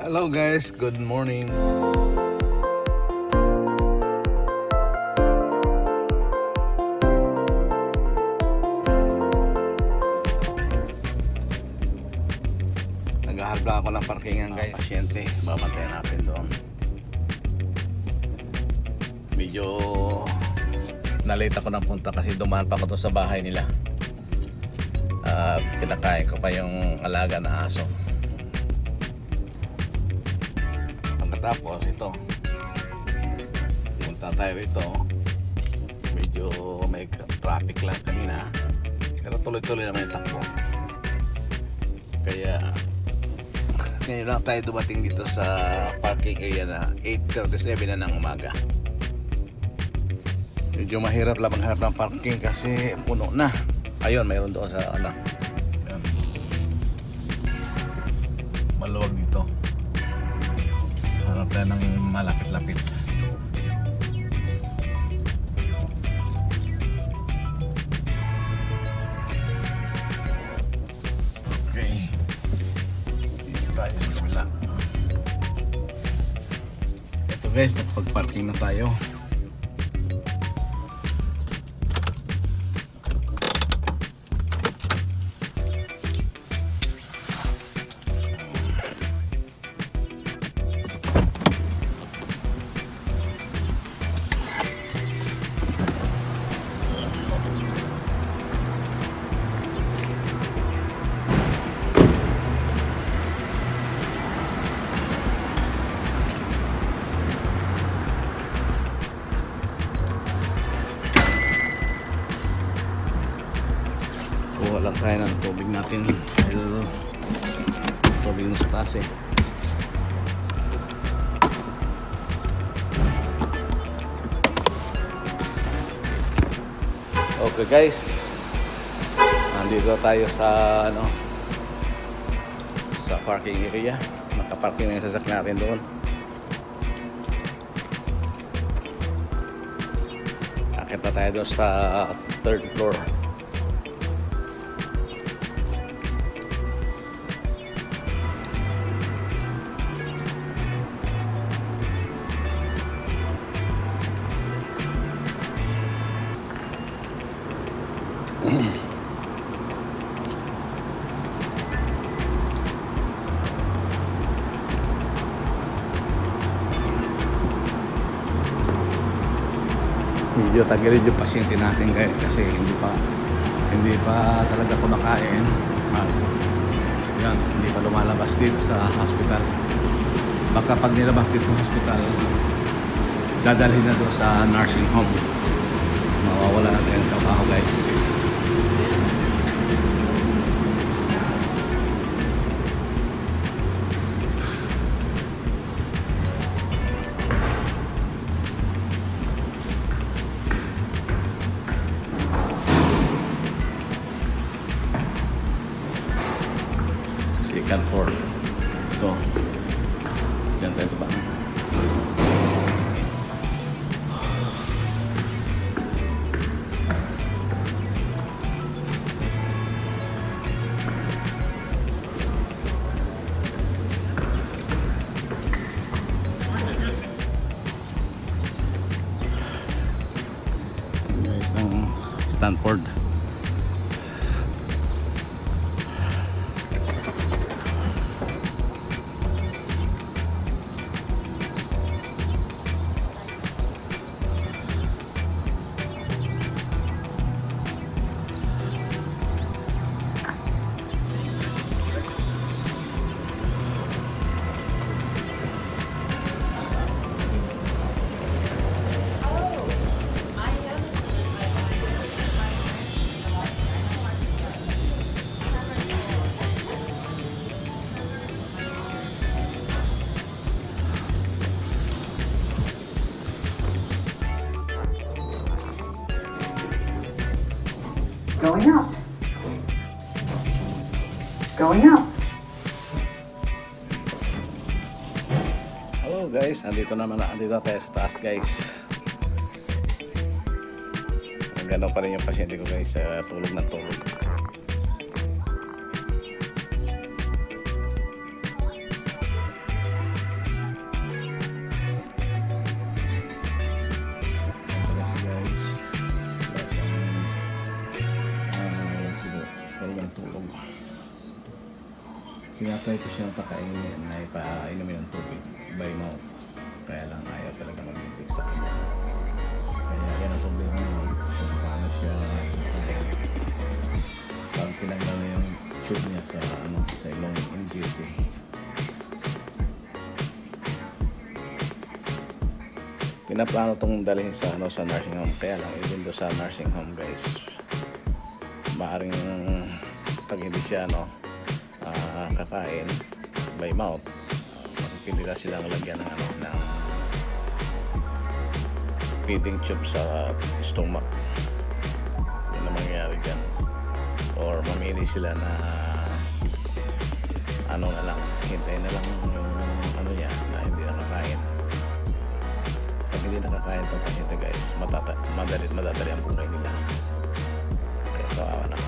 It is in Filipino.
Hello guys, good morning. Naghahalba ako ng parkingan guys. Pasyente, babantayan natin doon. Medyo nalate ako ng punta kasi dumaan pa ako doon sa bahay nila. Pinakain ko pa yung alaga na aso. Pagkatapos ito, punta tayo rito. Medyo may traffic lang kanina, pero tuloy-tuloy naman yung takbo. Kaya ngayon lang tayo dumating dito sa parking area na 8:37 na ng umaga. Medyo mahirap lang maghanap ng parking kasi puno na. Ayun, mayroon doon sa ano. Ayan. Maluwag dito. Hanap tayo ng malapit-lapit. Okay. Dito tayo sa kabila. Ito guys, nagpag-parking na tayo. Kuha lang tayo ng tubig natin. Tubig na sa taas eh. Okay guys, nandito tayo sa ano, sa parking area. Nakaparking na yung sasakyan natin doon. Akit na tayo doon sa 3rd floor. Medyo tagilid yung pasyente natin guys kasi hindi pa talaga kumakain at yan, hindi pa lumalabas dito sa hospital. Baka pag nilabas dito sa hospital, dadalhin na doon sa nursing home. Mawawala na tayong trabaho guys. Second floor. Ito. Diyan tayo ba? Isang Stanford. Going up. Going up. Hello guys, andito tayo sa taas guys. Gano'n pa rin yung pasyente ko guys, tulog na tulog. Sinatry ko siyang pakainin na ipainumin ng tubig by mouth. Kaya lang ayaw talaga mag-intake sa kanya. Kaya yan ang problema nun kung paano siya kakain. Pag tinanggal na yung tube niya sa ilong injury. Pinaplano itong dalhin sa nursing home. Kaya lang even do sa nursing home guys, maaring pag hindi siya kakain by mouth, pipili silang lagyan ng feeding tube sa stomach. Yun na mangyayari dyan. Or mamili sila na na lang, hintayin na lang yung niya na hindi nakakain. Pag hindi nakakain itong pasyente guys, madadali ang buhay nila. Kaya kawawa na.